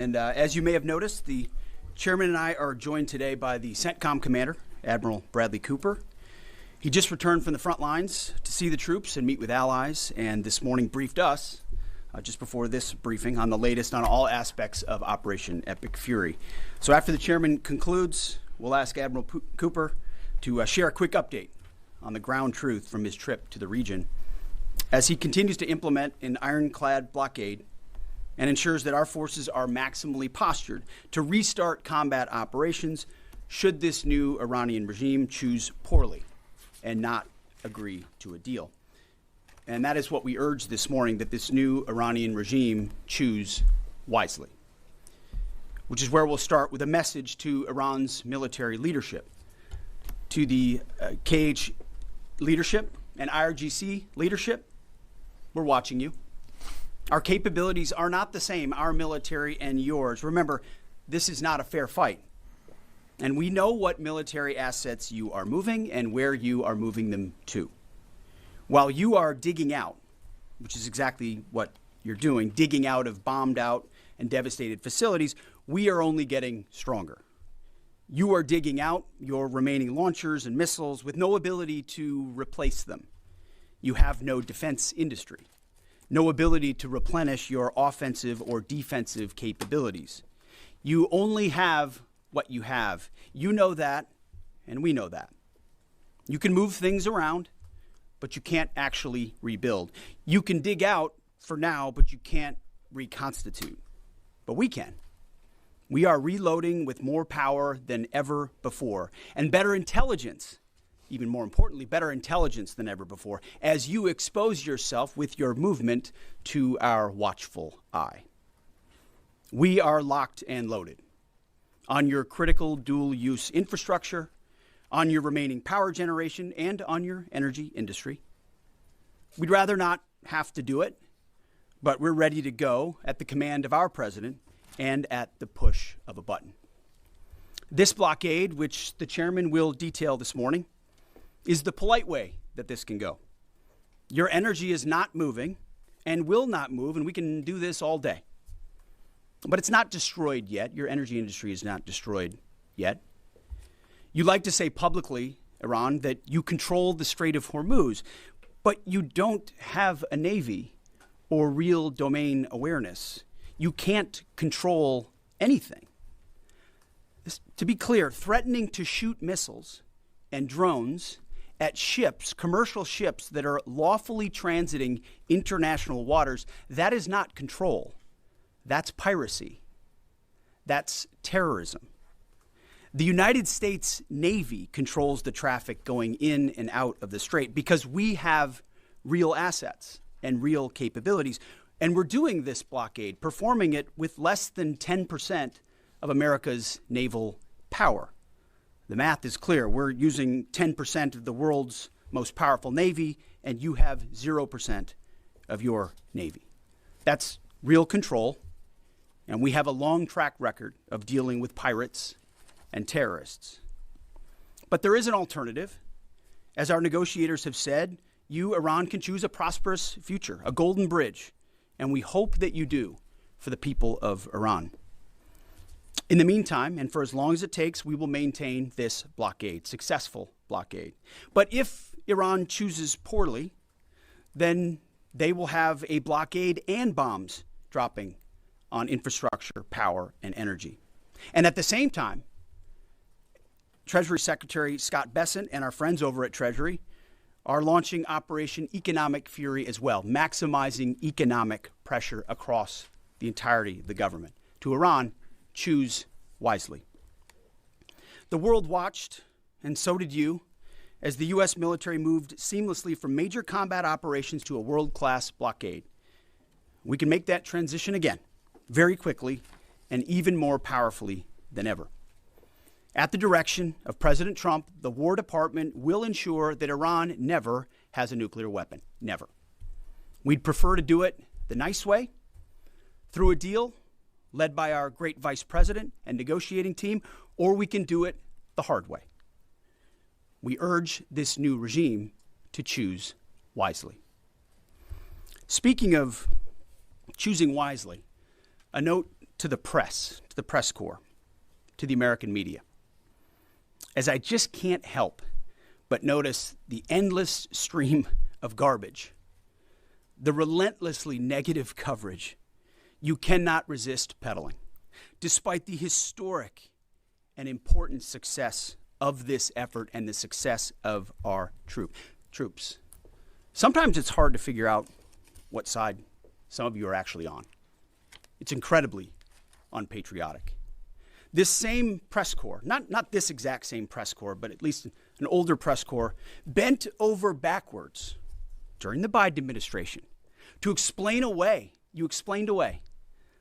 And as you may have noticed, the chairman and I are joined today by the CENTCOM commander, Admiral Bradley Cooper. He just returned from the front lines to see the troops and meet with allies, and this morning briefed us, just before this briefing, on the latest on all aspects of Operation Epic Fury. So after the chairman concludes, we'll ask Admiral Cooper to share a quick update on the ground truth from his trip to the region as he continues to implement an ironclad blockade and ensures that our forces are maximally postured to restart combat operations should this new Iranian regime choose poorly and not agree to a deal. And that is what we urge this morning, that this new Iranian regime choose wisely, which is where we'll start with a message to Iran's military leadership, to the KH leadership and IRGC leadership. We're watching you. Our capabilities are not the same, our military and yours. Remember, this is not a fair fight. And we know what military assets you are moving and where you are moving them to. While you are digging out, which is exactly what you're doing, digging out of bombed out and devastated facilities, we are only getting stronger. You are digging out your remaining launchers and missiles with no ability to replace them. You have no defense industry, no ability to replenish your offensive or defensive capabilities. You only have what you have. You know that, and we know that. You can move things around, but you can't actually rebuild. You can dig out for now, but you can't reconstitute. But we can. We are reloading with more power than ever before, and better intelligence. Even more importantly, better intelligence than ever before, as you expose yourself with your movement to our watchful eye. We are locked and loaded on your critical dual-use infrastructure, on your remaining power generation, and on your energy industry. We'd rather not have to do it, but we're ready to go at the command of our president and at the push of a button. This blockade, which the chairman will detail this morning, is the polite way that this can go. Your energy is not moving and will not move, and we can do this all day. But it's not destroyed yet. Your energy industry is not destroyed yet. You like to say publicly, Iran, that you control the Strait of Hormuz, but you don't have a navy or real domain awareness. You can't control anything. To be clear, threatening to shoot missiles and drones at ships, commercial ships that are lawfully transiting international waters, that is not control. That's piracy. That's terrorism. The United States Navy controls the traffic going in and out of the strait because we have real assets and real capabilities. And we're doing this blockade, performing it with less than 10% of America's naval power. The math is clear. We're using 10% of the world's most powerful navy, and you have 0% of your navy. That's real control, and we have a long track record of dealing with pirates and terrorists. But there is an alternative. As our negotiators have said, you, Iran, can choose a prosperous future, a golden bridge, and we hope that you do for the people of Iran. In the meantime, and for as long as it takes, we will maintain this blockade, successful blockade. But if Iran chooses poorly, then they will have a blockade and bombs dropping on infrastructure, power, and energy. And at the same time, Treasury Secretary Scott Bessent and our friends over at Treasury are launching Operation Economic Fury as well, maximizing economic pressure across the entirety of the government. To Iran, choose wisely. The world watched, and so did you, as the U.S. military moved seamlessly from major combat operations to a world-class blockade. We can make that transition again, very quickly, and even more powerfully than ever. At the direction of President Trump, the War Department will ensure that Iran never has a nuclear weapon. Never. We'd prefer to do it the nice way, through a deal led by our great vice president and negotiating team, or we can do it the hard way. We urge this new regime to choose wisely. Speaking of choosing wisely, a note to the press corps, to the American media, as I just can't help but notice the endless stream of garbage, the relentlessly negative coverage you cannot resist peddling, despite the historic and important success of this effort and the success of our troops. Sometimes it's hard to figure out what side some of you are actually on. It's incredibly unpatriotic. This same press corps, not this exact same press corps, but at least an older press corps, bent over backwards during the Biden administration to explain away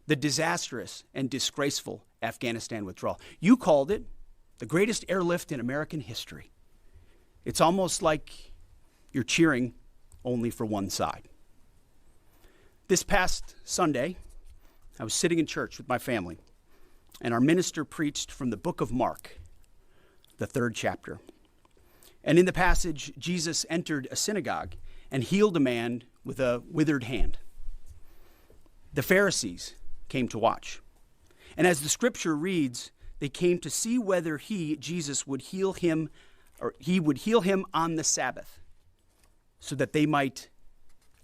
the disastrous and disgraceful Afghanistan withdrawal. You called it the greatest airlift in American history. It's almost like you're cheering only for one side. This past Sunday, I was sitting in church with my family, and our minister preached from the book of Mark, the 3rd chapter. And in the passage, Jesus entered a synagogue and healed a man with a withered hand. The Pharisees came to watch. And as the scripture reads, they came to see whether Jesus would heal him, or he would heal him on the Sabbath, so that they might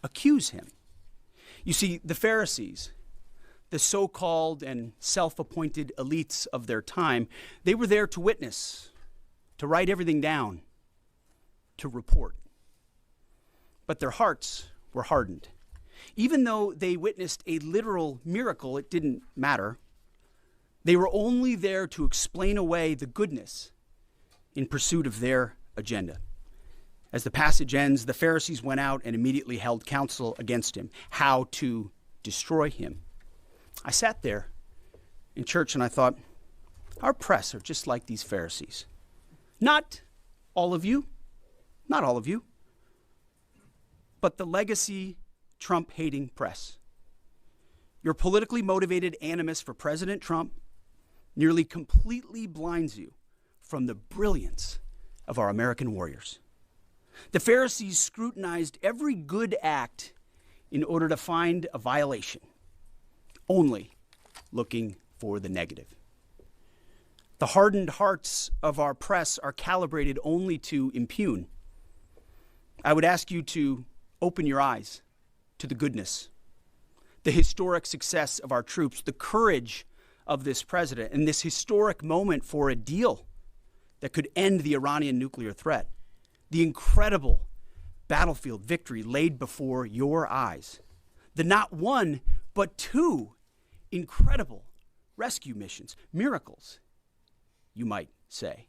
accuse him. You see, the Pharisees, the so-called and self-appointed elites of their time, they were there to witness, to write everything down, to report. But their hearts were hardened. Even though they witnessed a literal miracle, it didn't matter. They were only there to explain away the goodness in pursuit of their agenda. As the passage ends, the Pharisees went out and immediately held counsel against him, how to destroy him. I sat there in church and I thought, our press are just like these Pharisees. Not all of you, but the legacy Trump-hating press. Your politically motivated animus for President Trump nearly completely blinds you from the brilliance of our American warriors. The Pharisees scrutinized every good act in order to find a violation, only looking for the negative. The hardened hearts of our press are calibrated only to impugn. I would ask you to open your eyes to the goodness, the historic success of our troops, the courage of this president, and this historic moment for a deal that could end the Iranian nuclear threat, the incredible battlefield victory laid before your eyes, the not one, but two incredible rescue missions, miracles, you might say,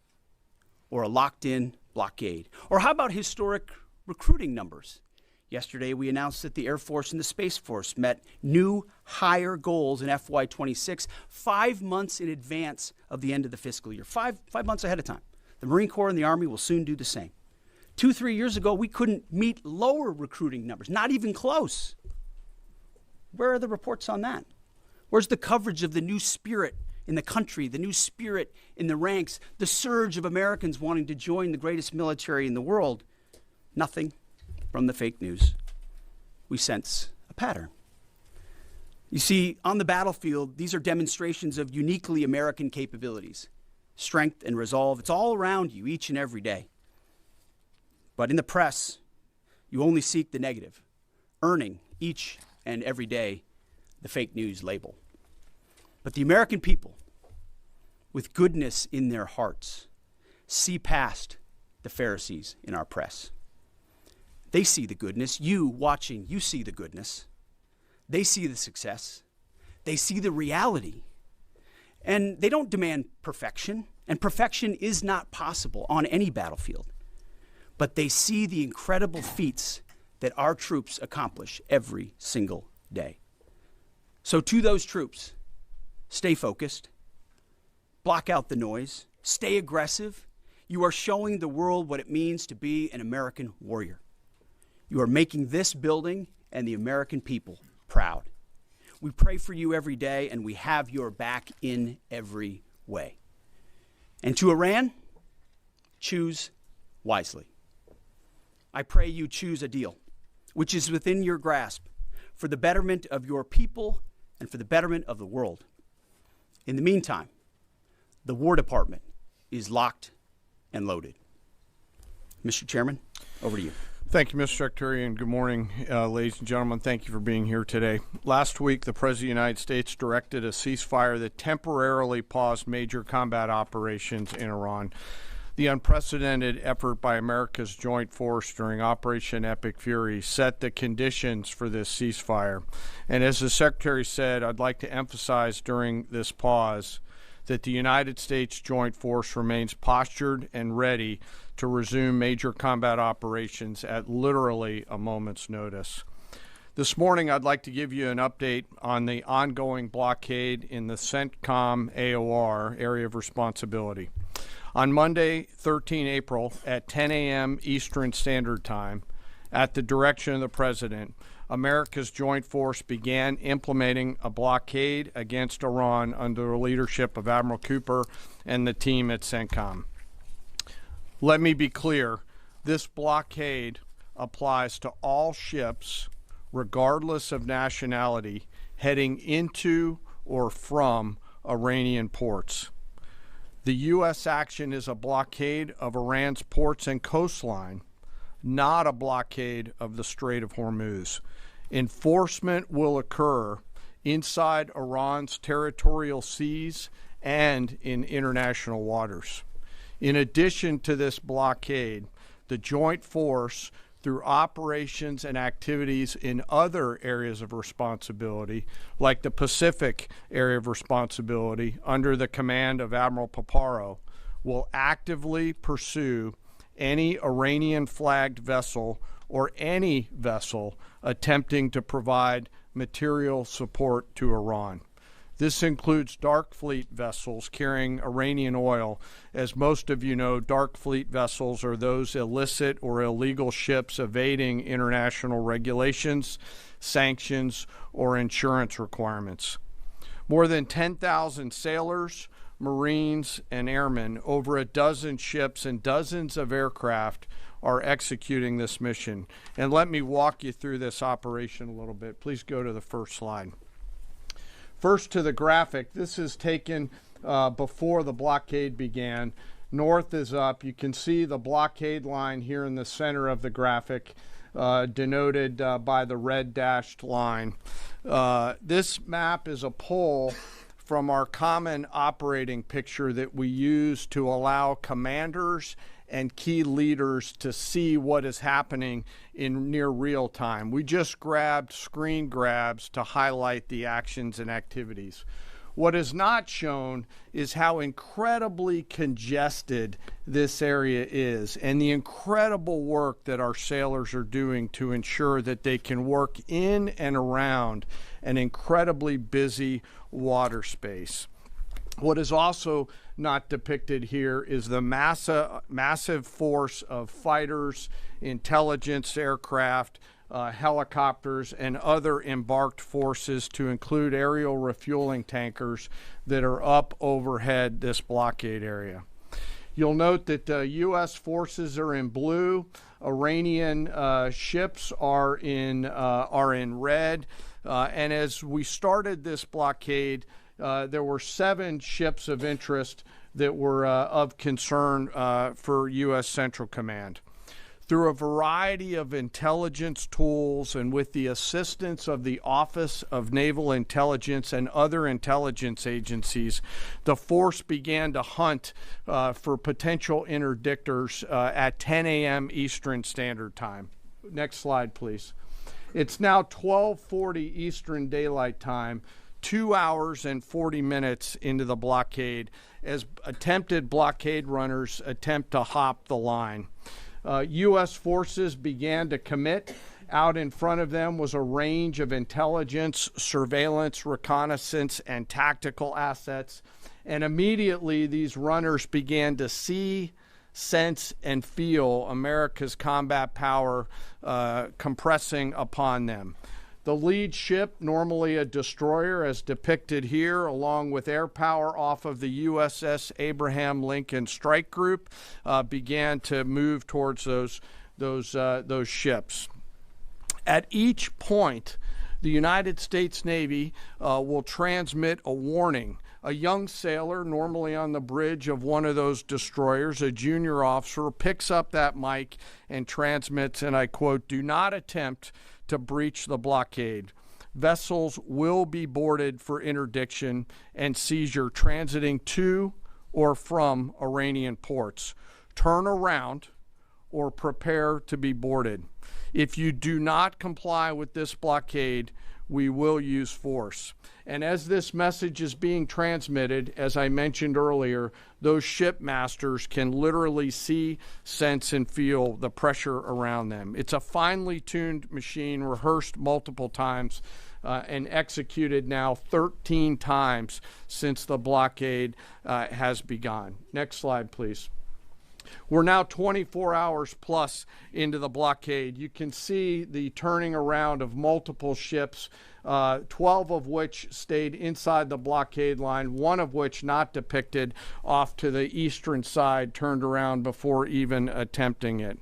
or a locked-in blockade. Or how about historic recruiting numbers? Yesterday, we announced that the Air Force and the Space Force met new higher goals in FY26, 5 months in advance of the end of the fiscal year, five months ahead of time. The Marine Corps and the Army will soon do the same. 2-3 years ago, we couldn't meet lower recruiting numbers, not even close. Where are the reports on that? Where's the coverage of the new spirit in the country, the new spirit in the ranks, the surge of Americans wanting to join the greatest military in the world? Nothing from the fake news. We sense a pattern. You see, on the battlefield, these are demonstrations of uniquely American capabilities, strength and resolve. It's all around you each and every day. But in the press, you only seek the negative, earning each and every day the fake news label. But the American people, with goodness in their hearts, see past the Pharisees in our press. They see the goodness. You watching, you see the goodness. They see the success. They see the reality. And they don't demand perfection. And perfection is not possible on any battlefield. But they see the incredible feats that our troops accomplish every single day. So to those troops, stay focused. Block out the noise. Stay aggressive. You are showing the world what it means to be an American warrior. You are making this building and the American people proud. We pray for you every day, and we have your back in every way. And to Iran, choose wisely. I pray you choose a deal which is within your grasp for the betterment of your people and for the betterment of the world. In the meantime, the War Department is locked and loaded. Mr. Chairman, over to you. Thank you, Mr. Secretary, and good morning, ladies and gentlemen. Thank you for being here today. Last week, the President of the United States directed a ceasefire that temporarily paused major combat operations in Iran. The unprecedented effort by America's joint force during Operation Epic Fury set the conditions for this ceasefire. And as the Secretary said, I'd like to emphasize during this pause that the United States joint force remains postured and ready to resume major combat operations at literally a moment's notice. This morning, I'd like to give you an update on the ongoing blockade in the CENTCOM AOR area of responsibility. On Monday, 13 April, at 10 a.m. Eastern Standard Time, at the direction of the President, America's joint force began implementing a blockade against Iran under the leadership of Admiral Cooper and the team at CENTCOM. Let me be clear, this blockade applies to all ships, regardless of nationality, heading into or from Iranian ports. The U.S. action is a blockade of Iran's ports and coastline, not a blockade of the Strait of Hormuz. Enforcement will occur inside Iran's territorial seas and in international waters. In addition to this blockade, the joint force, through operations and activities in other areas of responsibility, like the Pacific area of responsibility under the command of Admiral Paparo, will actively pursue any Iranian-flagged vessel or any vessel attempting to provide material support to Iran. This includes dark fleet vessels carrying Iranian oil. As most of you know, dark fleet vessels are those illicit or illegal ships evading international regulations, sanctions, or insurance requirements. More than 10,000 sailors, Marines, and airmen, over a dozen ships and dozens of aircraft are executing this mission. And let me walk you through this operation a little bit. Please go to the first slide. First to the graphic. This is taken before the blockade began. North is up. You can see the blockade line here in the center of the graphic, denoted by the red dashed line. This map is a pull from our common operating picture that we use to allow commanders and key leaders to see what is happening in near real time. We just grabbed screen grabs to highlight the actions and activities. What is not shown is how incredibly congested this area is and the incredible work that our sailors are doing to ensure that they can work in and around an incredibly busy water space. What is also not depicted here is the massive force of fighters, intelligence aircraft, helicopters, and other embarked forces, to include aerial refueling tankers, that are up overhead this blockade area. You'll note that U.S. forces are in blue, Iranian ships are in red, and as we started this blockade, there were 7 ships of interest that were of concern for U.S. Central Command. Through a variety of intelligence tools and with the assistance of the Office of Naval Intelligence and other intelligence agencies, the force began to hunt for potential interdictors at 10 a.m. Eastern Standard Time. Next slide, please. It's now 12:40 Eastern Daylight Time, 2 hours and 40 minutes into the blockade, as attempted blockade runners attempt to hop the line. U.S. forces began to commit. Out in front of them was a range of intelligence, surveillance, reconnaissance, and tactical assets. And immediately these runners began to see, sense, and feel America's combat power compressing upon them. The lead ship, normally a destroyer as depicted here, along with air power off of the USS Abraham Lincoln Strike Group, began to move towards those ships. At each point, the United States Navy will transmit a warning a young sailor, normally on the bridge of one of those destroyers, a junior officer, picks up that mic and transmits, and I quote, "Do not attempt to breach the blockade. Vessels will be boarded for interdiction and seizure transiting to or from Iranian ports. Turn around or prepare to be boarded. If you do not comply with this blockade, we will use force." And as this message is being transmitted, as I mentioned earlier, those shipmasters can literally see, sense, and feel the pressure around them. It's a finely tuned machine, rehearsed multiple times, and executed now 13 times since the blockade has begun. Next slide, please. We're now 24 hours plus into the blockade. You can see the turning around of multiple ships, 12 of which stayed inside the blockade line, one of which not depicted off to the eastern side, turned around before even attempting it.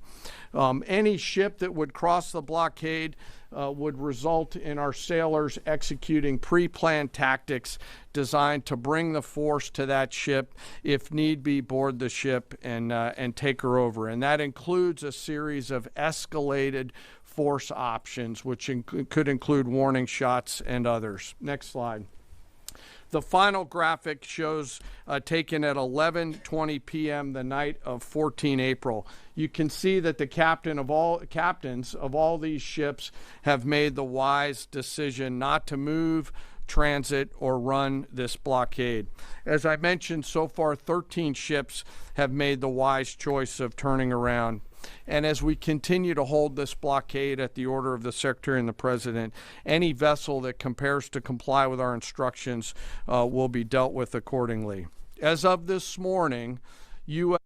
Any ship that would cross the blockade would result in our sailors executing pre-planned tactics designed to bring the force to that ship, if need be, board the ship and take her over. And that includes a series of escalated force options, which could include warning shots and others. Next slide. The final graphic shows taken at 11:20 p.m. the night of 14 April. You can see that the captains of all these ships have made the wise decision not to move, transit, or run this blockade. As I mentioned, so far 13 ships have made the wise choice of turning around. And as we continue to hold this blockade at the order of the Secretary and the President, any vessel that compares to comply with our instructions will be dealt with accordingly. As of this morning, U.S.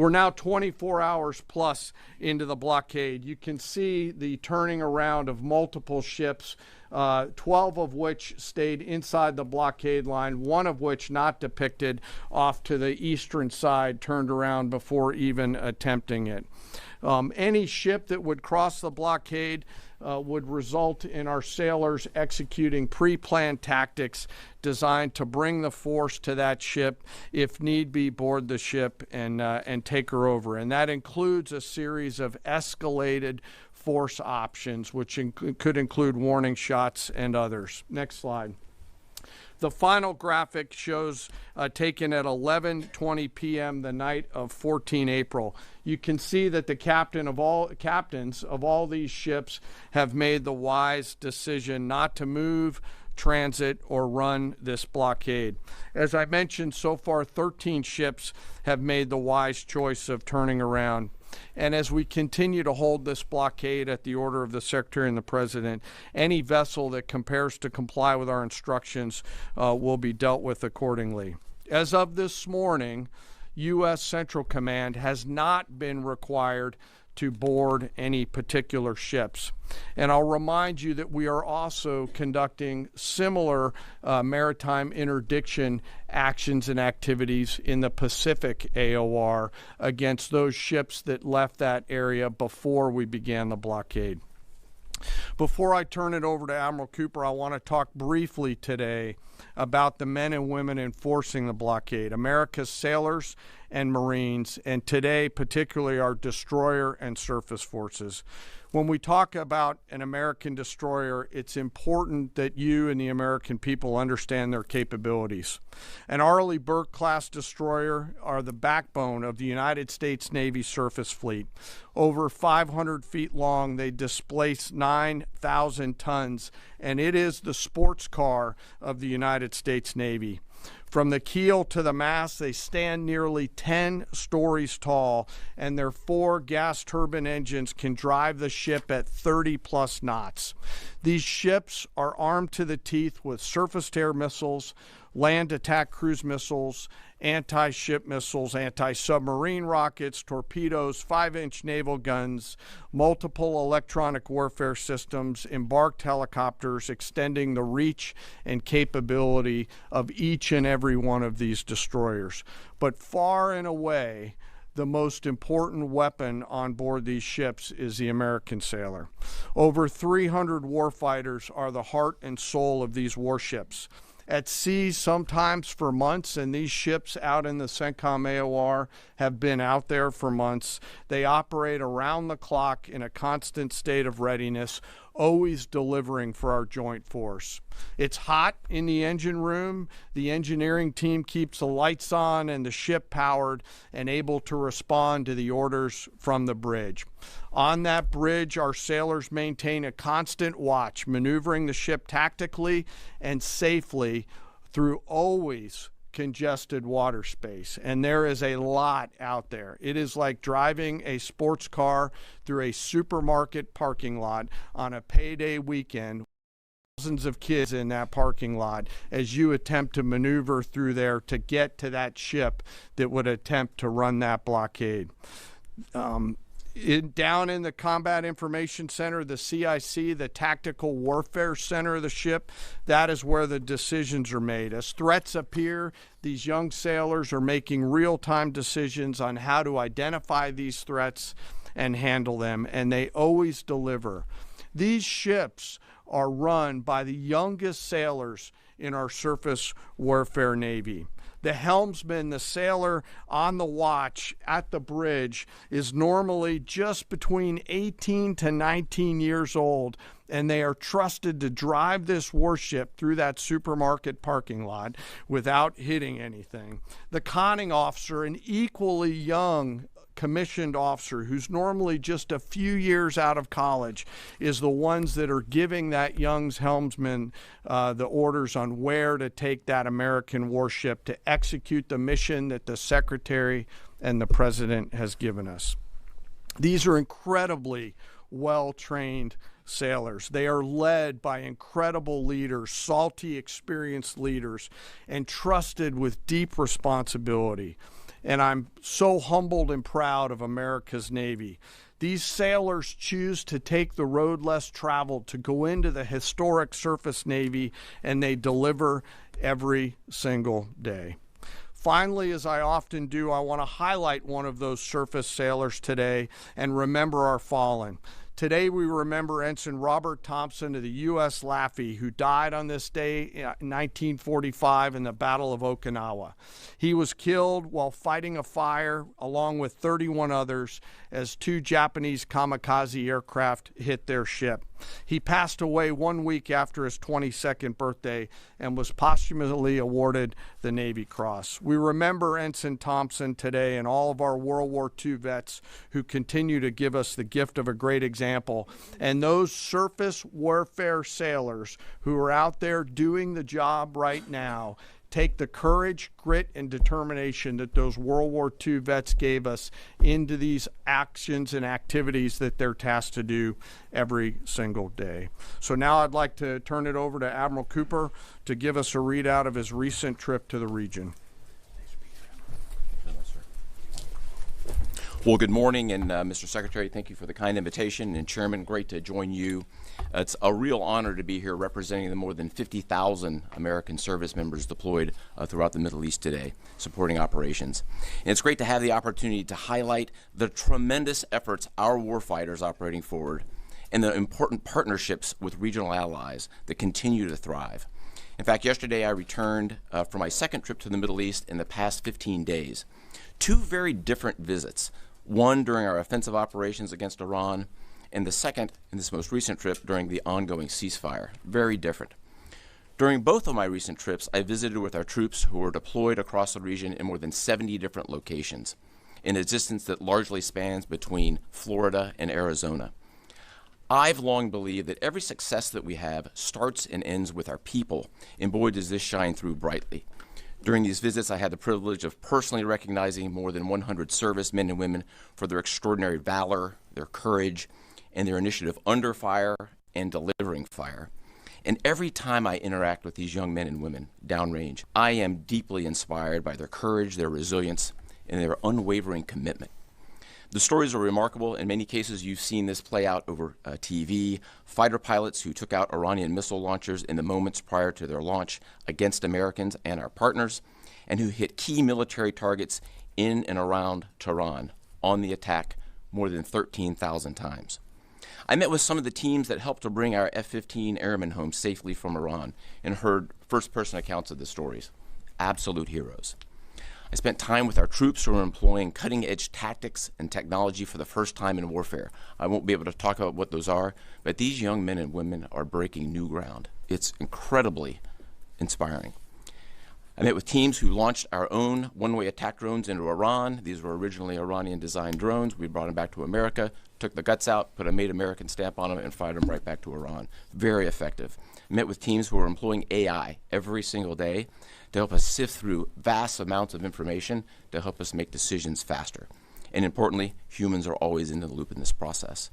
We're now 24 hours plus into the blockade. You can see the turning around of multiple ships, 12 of which stayed inside the blockade line, one of which not depicted off to the eastern side, turned around before even attempting it. Any ship that would cross the blockade would result in our sailors executing pre-planned tactics designed to bring the force to that ship, if need be, board the ship and take her over. And that includes a series of escalated force options, which could include warning shots and others. Next slide. The final graphic shows taken at 11:20 p.m. the night of 14 April. You can see that the captains of all these ships have made the wise decision not to move, transit, or run this blockade. As I mentioned, so far 13 ships have made the wise choice of turning around. And as we continue to hold this blockade at the order of the Secretary and the President, any vessel that compares to comply with our instructions will be dealt with accordingly. As of this morning, U.S. Central Command has not been required to board any particular ships. And I'll remind you that we are also conducting similar maritime interdiction actions and activities in the Pacific AOR against those ships that left that area before we began the blockade. Before I turn it over to Admiral Cooper, I want to talk briefly today about the men and women enforcing the blockade, America's sailors and Marines, and today particularly our destroyer and surface forces. When we talk about an American destroyer, it's important that you and the American people understand their capabilities. An Arleigh Burke-class destroyer are the backbone of the United States Navy surface fleet. Over 500 feet long, they displace 9,000 tons, and it is the sports car of the United States Navy. From the keel to the mast, they stand nearly 10 stories tall, and their 4 gas turbine engines can drive the ship at 30-plus knots. These ships are armed to the teeth with surface-to-air missiles, land attack cruise missiles, anti-ship missiles, anti-submarine rockets, torpedoes, 5-inch naval guns, multiple electronic warfare systems, embarked helicopters, extending the reach and capability of each and every one of these destroyers. But far and away, the most important weapon on board these ships is the American sailor. Over 300 warfighters are the heart and soul of these warships. At sea, sometimes for months, and these ships out in the CENTCOM AOR have been out there for months. They operate around the clock in a constant state of readiness, always delivering for our joint force. It's hot in the engine room. The engineering team keeps the lights on and the ship powered and able to respond to the orders from the bridge. On that bridge, our sailors maintain a constant watch, maneuvering the ship tactically and safely through always congested water space. And there is a lot out there. It is like driving a sports car through a supermarket parking lot on a payday weekend. Thousands of kids in that parking lot as you attempt to maneuver through there to get to that ship that would attempt to run that blockade. Down in the Combat Information Center, the CIC, the Tactical Warfare Center of the ship, that is where the decisions are made. As threats appear, these young sailors are making real-time decisions on how to identify these threats and handle them, and they always deliver. These ships are run by the youngest sailors in our surface warfare Navy. The helmsman, the sailor on the watch at the bridge, is normally just between 18 to 19 years old, and they are trusted to drive this warship through that supermarket parking lot without hitting anything. The conning officer, an equally young commissioned officer who's normally just a few years out of college, is the ones that are giving that young helmsman the orders on where to take that American warship to execute the mission that the Secretary and the President has given us. These are incredibly well-trained sailors. They are led by incredible leaders, salty, experienced leaders, and trusted with deep responsibility. and I'm so humbled and proud of America's Navy. These sailors choose to take the road less traveled to go into the historic surface Navy, and they deliver every single day. Finally, as I often do, I want to highlight one of those surface sailors today and remember our fallen. Today we remember Ensign Robert Thompson of the U.S. Laffey, who died on this day in 1945 in the Battle of Okinawa. He was killed while fighting a fire along with 31 others as 2 Japanese kamikaze aircraft hit their ship. He passed away 1 week after his 22nd birthday and was posthumously awarded the Navy Cross. We remember Ensign Thompson today and all of our World War II vets who continue to give us the gift of a great example. And those surface warfare sailors who are out there doing the job right now take the courage, grit, and determination that those World War II vets gave us into these actions and activities that they're tasked to do every single day. So now I'd like to turn it over to Admiral Cooper to give us a readout of his recent trip to the region. Well, good morning, and Mr. Secretary, thank you for the kind invitation, and Chairman, great to join you. It's a real honor to be here representing the more than 50,000 American service members deployed throughout the Middle East today, supporting operations. And it's great to have the opportunity to highlight the tremendous efforts our warfighters operating forward and the important partnerships with regional allies that continue to thrive. In fact, yesterday I returned from my second trip to the Middle East in the past 15 days. 2 very different visits. One during our offensive operations against Iran, and the second in this most recent trip during the ongoing ceasefire. Very different. During both of my recent trips, I visited with our troops who were deployed across the region in more than 70 different locations, in a distance that largely spans between Florida and Arizona. I've long believed that every success that we have starts and ends with our people, and boy, does this shine through brightly. During these visits, I had the privilege of personally recognizing more than 100 servicemen and women for their extraordinary valor, their courage, and their initiative under fire and delivering fire. And every time I interact with these young men and women downrange, I am deeply inspired by their courage, their resilience, and their unwavering commitment. The stories are remarkable. In many cases, you've seen this play out over TV. Fighter pilots who took out Iranian missile launchers in the moments prior to their launch against Americans and our partners, and who hit key military targets in and around Tehran on the attack more than 13,000 times. I met with some of the teams that helped to bring our F-15 airmen home safely from Iran and heard first-person accounts of the stories. Absolute heroes. I spent time with our troops who are employing cutting-edge tactics and technology for the first time in warfare. I won't be able to talk about what those are, but these young men and women are breaking new ground. It's incredibly inspiring. I met with teams who launched our own one-way attack drones into Iran. These were originally Iranian-designed drones. We brought them back to America, took the guts out, put a Made American stamp on them, and fired them right back to Iran. Very effective. I met with teams who are employing AI every single day to help us sift through vast amounts of information to help us make decisions faster. And importantly, humans are always in the loop in this process.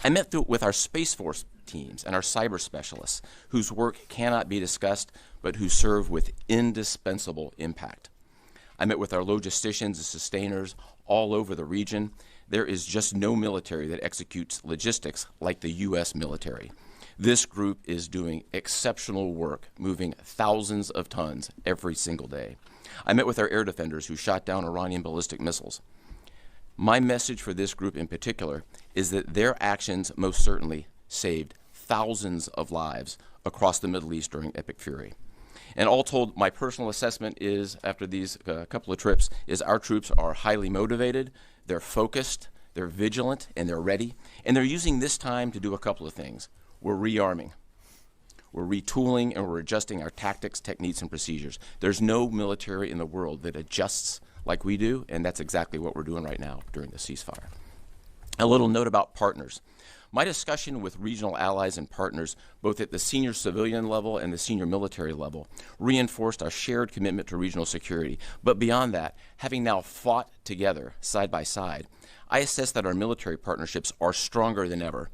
I met with our Space Force teams and our cyber specialists, whose work cannot be discussed, but who serve with indispensable impact. I met with our logisticians and sustainers all over the region. There is just no military that executes logistics like the U.S. military. This group is doing exceptional work, moving thousands of tons every single day. I met with our air defenders who shot down Iranian ballistic missiles. My message for this group in particular is that their actions most certainly saved thousands of lives across the Middle East during Epic Fury. And all told, my personal assessment is, after these couple of trips, is our troops are highly motivated, they're focused, they're vigilant, and they're ready. And they're using this time to do a couple of things. We're rearming, we're retooling, and we're adjusting our tactics, techniques, and procedures. There's no military in the world that adjusts like we do, and that's exactly what we're doing right now during the ceasefire. A little note about partners. My discussion with regional allies and partners, both at the senior civilian level and the senior military level, reinforced our shared commitment to regional security. But beyond that, having now fought together side by side, I assess that our military partnerships are stronger than ever,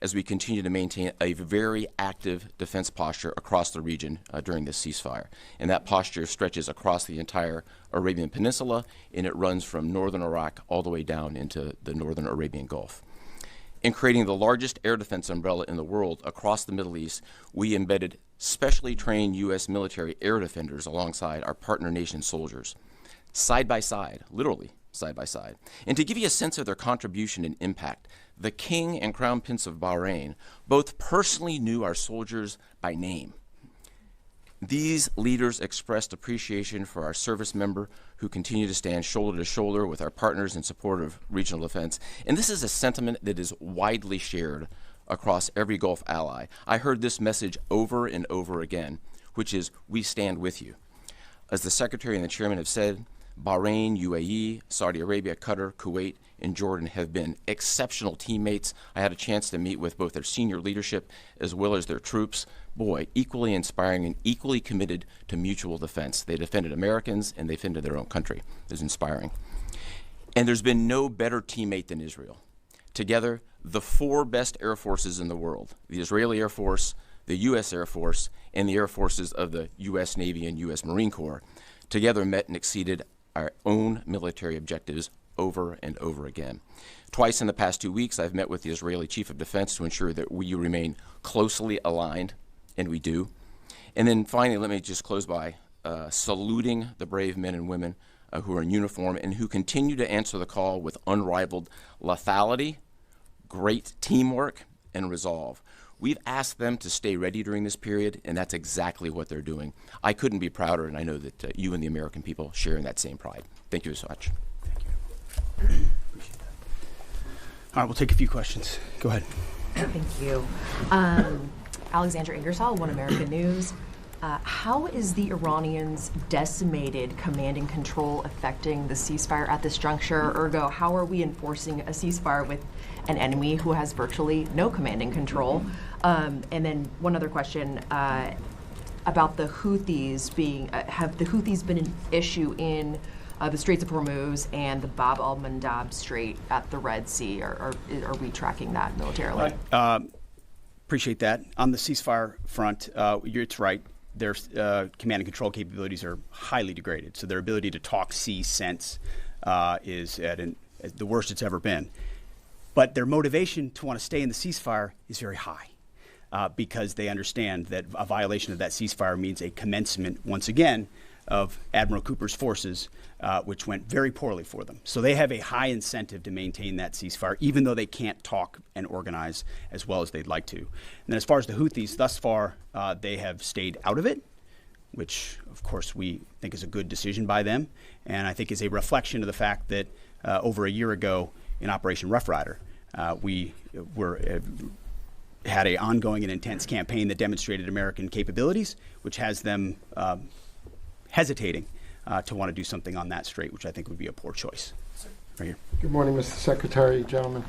as we continue to maintain a very active defense posture across the region during this ceasefire. And that posture stretches across the entire Arabian Peninsula, and it runs from northern Iraq all the way down into the northern Arabian Gulf. In creating the largest air defense umbrella in the world across the Middle East, we embedded specially trained U.S. military air defenders alongside our partner nation soldiers, side by side, literally side by side. And to give you a sense of their contribution and impact, the King and Crown Prince of Bahrain both personally knew our soldiers by name. These leaders expressed appreciation for our service member who continue to stand shoulder to shoulder with our partners in support of regional defense. And this is a sentiment that is widely shared across every Gulf ally. I heard this message over and over again, which is, we stand with you. As the Secretary and the Chairman have said, Bahrain, UAE, Saudi Arabia, Qatar, Kuwait, and Jordan have been exceptional teammates. I had a chance to meet with both their senior leadership as well as their troops. Boy, equally inspiring and equally committed to mutual defense. They defended Americans and they defended their own country. It was inspiring. And there's been no better teammate than Israel. Together, the four best air forces in the world, the Israeli Air Force, the U.S. Air Force, and the air forces of the U.S. Navy and U.S. Marine Corps, together met and exceeded our own military objectives over and over again. Twice in the past 2 weeks, I've met with the Israeli Chief of Defense to ensure that we remain closely aligned, and we do. And then finally, let me just close by saluting the brave men and women who are in uniform and who continue to answer the call with unrivaled lethality, great teamwork, and resolve. We've asked them to stay ready during this period, and that's exactly what they're doing. I couldn't be prouder, and I know that you and the American people share in that same pride. Thank you so much. Thank you. Appreciate that. All right, we'll take a few questions. Go ahead. Thank you. Alexandra Ingersoll, One American News. How is the Iranians' decimated command and control affecting the ceasefire at this juncture? Ergo, how are we enforcing a ceasefire with an enemy who has virtually no command and control? And then one other question about the Houthis being, have the Houthis been an issue in the Straits of Hormuz and the Bab al-Mandab Strait at the Red Sea? Or are we tracking that militarily? Appreciate that. On the ceasefire front, it's right. Their command and control capabilities are highly degraded. So their ability to talk, see, sense is at the worst it's ever been. But their motivation to want to stay in the ceasefire is very high because they understand that a violation of that ceasefire means a commencement, once again, of Admiral Cooper's forces, which went very poorly for them. So they have a high incentive to maintain that ceasefire, even though they can't talk and organize as well as they'd like to. And then as far as the Houthis, thus far, they have stayed out of it, which, of course, we think is a good decision by them, and I think is a reflection of the fact that over a year ago in Operation Rough Rider, we had an ongoing and intense campaign that demonstrated American capabilities, which has them hesitating to want to do something on that strait, which I think would be a poor choice. Right here. Good morning, Mr. Secretary, gentlemen.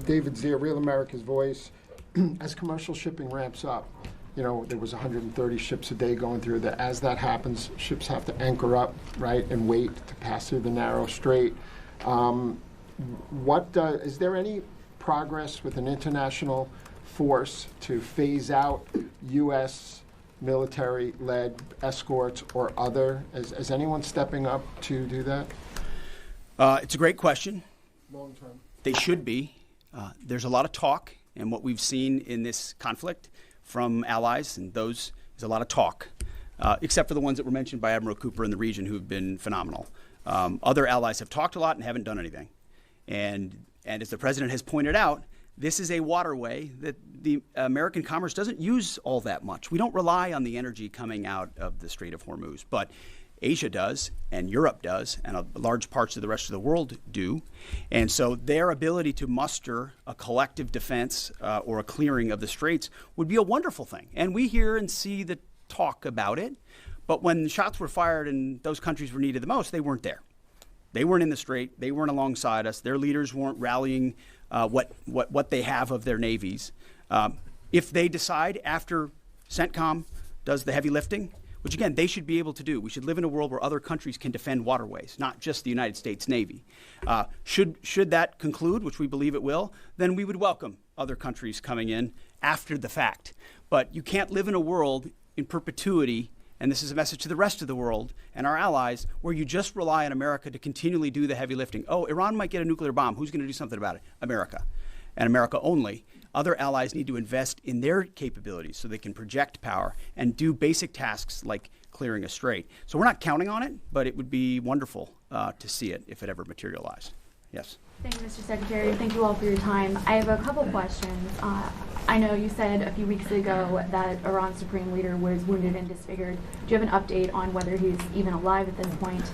David Zier, Real America's Voice. As commercial shipping ramps up, you know, there was 130 ships a day going through that. As that happens, ships have to anchor up, right, and wait to pass through the narrow strait. Is there any progress with an international force to phase out U.S. military-led escorts or other? Is anyone stepping up to do that? It's a great question. Long term. They should be. There's a lot of talk, and what we've seen in this conflict from allies, and those is a lot of talk, except for the ones that were mentioned by Admiral Cooper in the region who have been phenomenal. Other allies have talked a lot and haven't done anything. And as the president has pointed out, this is a waterway that the American commerce doesn't use all that much. We don't rely on the energy coming out of the Strait of Hormuz, but Asia does, and Europe does, and large parts of the rest of the world do. And so their ability to muster a collective defense or a clearing of the straits would be a wonderful thing. And we hear and see the talk about it, but when the shots were fired and those countries were needed the most, they weren't there. They weren't in the strait. They weren't alongside us. Their leaders weren't rallying what they have of their navies. If they decide after CENTCOM does the heavy lifting, which again, they should be able to do. We should live in a world where other countries can defend waterways, not just the United States Navy. Should that conclude, which we believe it will, then we would welcome other countries coming in after the fact. But you can't live in a world in perpetuity, and this is a message to the rest of the world and our allies, where you just rely on America to continually do the heavy lifting. Oh, Iran might get a nuclear bomb. Who's going to do something about it? America. And America only. Other allies need to invest in their capabilities so they can project power and do basic tasks like clearing a strait. So we're not counting on it, but it would be wonderful to see it if it ever materialized. Yes. Thank you, Mr. Secretary. Thank you all for your time. I have a couple questions. I know you said a few weeks ago that Iran's supreme leader was wounded and disfigured. Do you have an update on whether he's even alive at this point?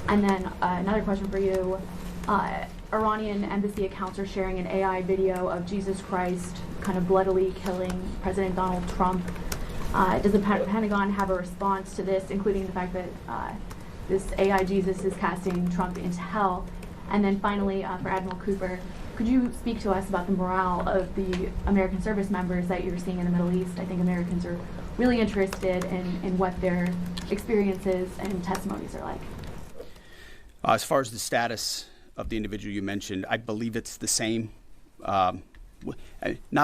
And then another question for you. Iranian embassy accounts are sharing an AI video of Jesus Christ kind of bloodily killing President Donald Trump. Does the Pentagon have a response to this, including the fact that this AI Jesus is casting Trump into hell? And then finally, for Admiral Cooper, could you speak to us about the morale of the American service members that you're seeing in the Middle East? I think Americans are really interested in what their experiences and testimonies are like. As far as the status of the individual you mentioned, I believe it's the same. Not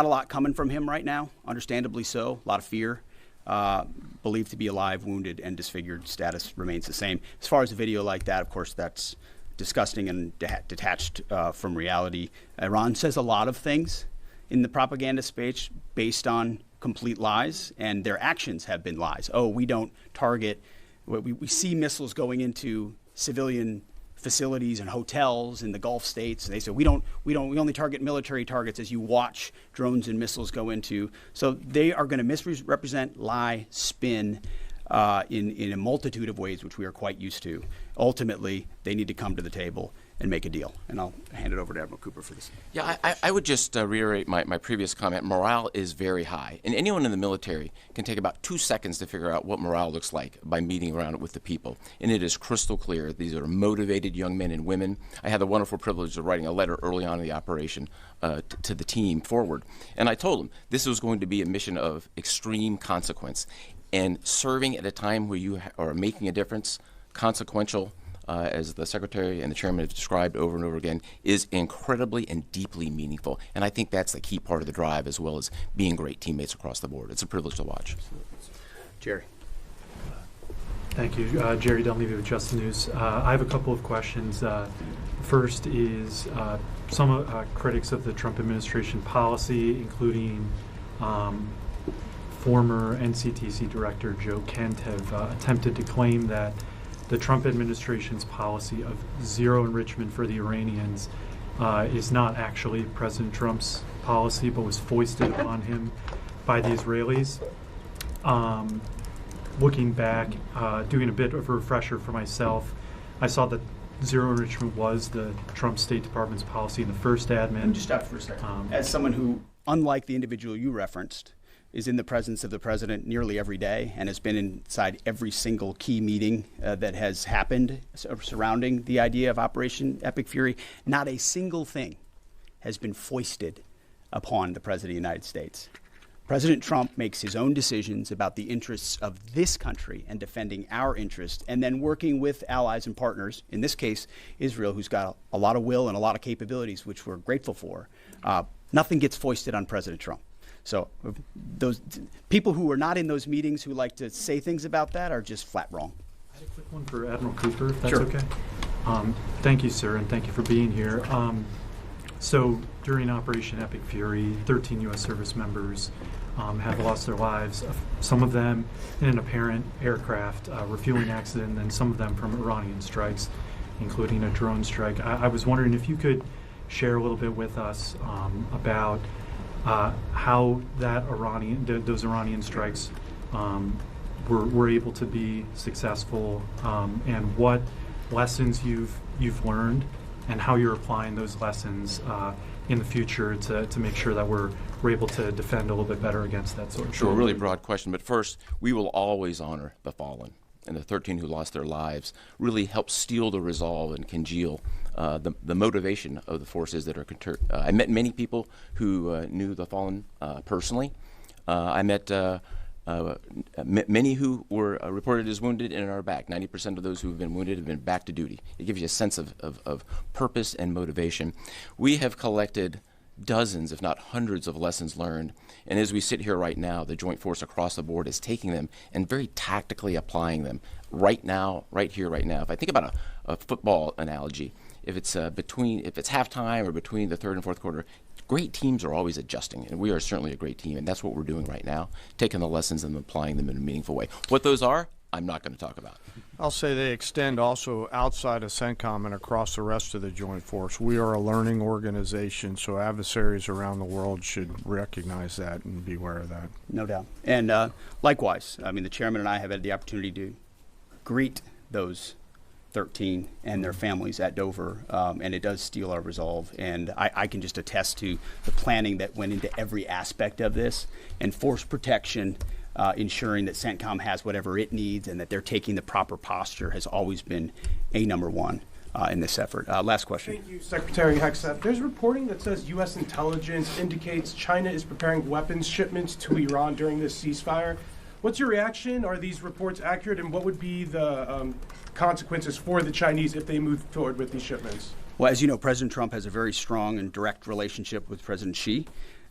a lot coming from him right now, understandably so, a lot of fear. Believed to be alive, wounded, and disfigured. Status remains the same. As far as a video like that, of course, that's disgusting and detached from reality. Iran says a lot of things in the propaganda space based on complete lies, and their actions have been lies. Oh, we don't target. We see missiles going into civilian facilities and hotels in the Gulf states. They say we only target military targets, as you watch drones and missiles go into. So they are going to misrepresent, lie, spin in a multitude of ways, which we are quite used to. Ultimately, they need to come to the table and make a deal. And I'll hand it over to Admiral Cooper for this. Yeah, I would just reiterate my previous comment. Morale is very high. And anyone in the military can take about 2 seconds to figure out what morale looks like by meeting around it with the people. And it is crystal clear. These are motivated young men and women. I had the wonderful privilege of writing a letter early on in the operation to the team forward. And I told them this was going to be a mission of extreme consequence. And serving at a time where you are making a difference, consequential, as the Secretary and the Chairman have described over and over again, is incredibly and deeply meaningful. And I think that's the key part of the drive, as well as being great teammates across the board. It's a privilege to watch. Jerry. Thank you. Jerry Dunleavy with Just the News. I have a couple of questions. First is some critics of the Trump administration policy, including former NCTC Director Joe Kent, have attempted to claim that the Trump administration's policy of zero enrichment for the Iranians is not actually President Trump's policy, but was foisted upon him by the Israelis. Looking back, doing a bit of a refresher for myself, I saw that zero enrichment was the Trump State Department's policy in the first admin. Let me just stop for a second. As someone who, unlike the individual you referenced, is in the presence of the president nearly every day and has been inside every single key meeting that has happened surrounding the idea of Operation Epic Fury, not a single thing has been foisted upon the President of the United States. President Trump makes his own decisions about the interests of this country and defending our interests, and then working with allies and partners, in this case, Israel, who's got a lot of will and a lot of capabilities, which we're grateful for. Nothing gets foisted on President Trump. So those people who are not in those meetings who like to say things about that are just flat wrong. I had a quick one for Admiral Cooper, if that's Sure. okay. Thank you, sir, and thank you for being here. So during Operation Epic Fury, 13 U.S. service members have lost their lives, some of them in an apparent aircraft refueling accident, and some of them from Iranian strikes, including a drone strike. I was wondering if you could share a little bit with us about how those Iranian strikes were able to be successful, and what lessons you've learned, and how you're applying those lessons in the future to make sure that we're able to defend a little bit better against that sort of thing. Sure, a really broad question. But first, we will always honor the fallen. And the 13 who lost their lives really helped steel the resolve and congeal the motivation of the forces that are I met many people who knew the fallen personally. I met many who were reported as wounded and are back. 90% of those who have been wounded have been back to duty. It gives you a sense of purpose and motivation. We have collected dozens, if not hundreds, of lessons learned. And as we sit here right now, the Joint Force across the board is taking them and very tactically applying them right now, right here, right now. If I think about a football analogy, if it's halftime or between the third and fourth quarter, great teams are always adjusting, and we are certainly a great team, and that's what we're doing right now, taking the lessons and applying them in a meaningful way. What those are, I'm not going to talk about. I'll say they extend also outside of CENTCOM and across the rest of the Joint Force. We are a learning organization, so adversaries around the world should recognize that and be aware of that. No doubt. And likewise, I mean, the chairman and I have had the opportunity to greet those 13 and their families at Dover, and it does steel our resolve. And I can just attest to the planning that went into every aspect of this, and force protection, ensuring that CENTCOM has whatever it needs and that they're taking the proper posture has always been number one in this effort. Last question. Thank you, Secretary Hegseth. There's reporting that says U.S. intelligence indicates China is preparing weapons shipments to Iran during this ceasefire. What's your reaction? Are these reports accurate, and what would be the consequences for the Chinese if they move forward with these shipments? Well, as you know, President Trump has a very strong and direct relationship with President Xi,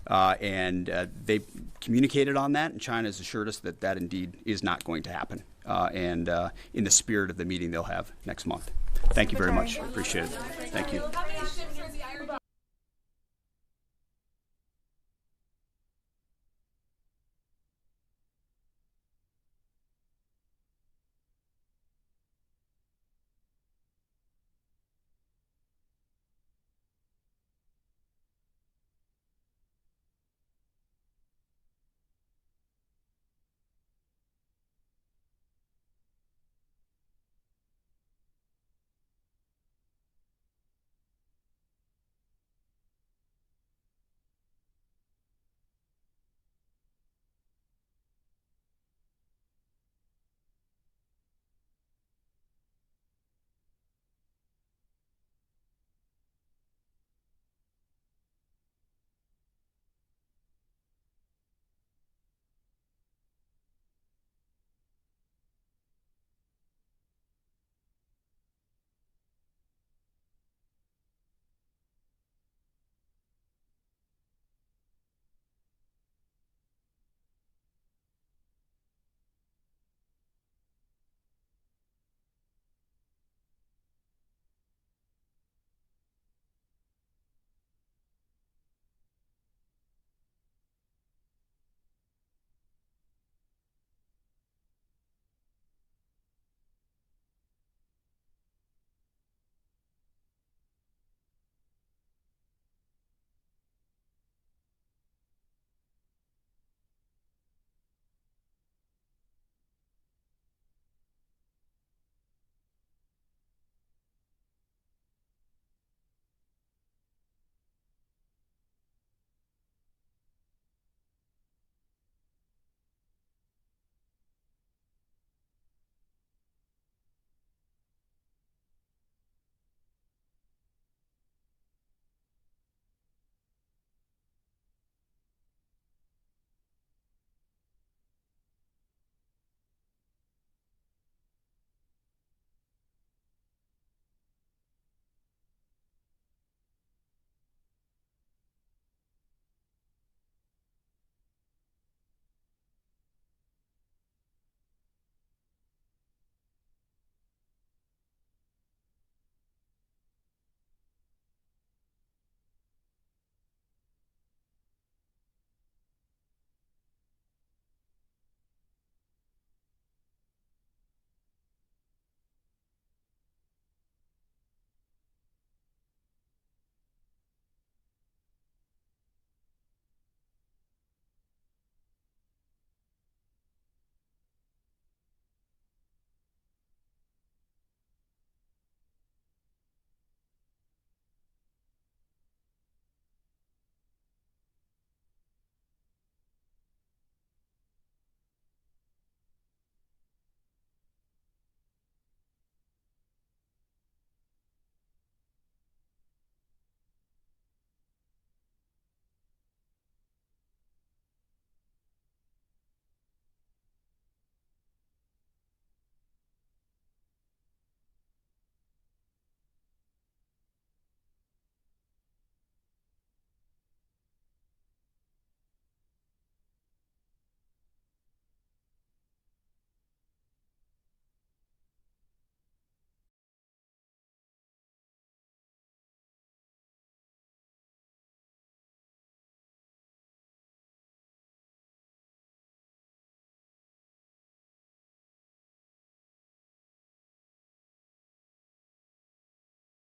and they've communicated on that, and China has assured us that that indeed is not going to happen, and in the spirit of the meeting they'll have next month. Thank you very much. Appreciate it. Thank you.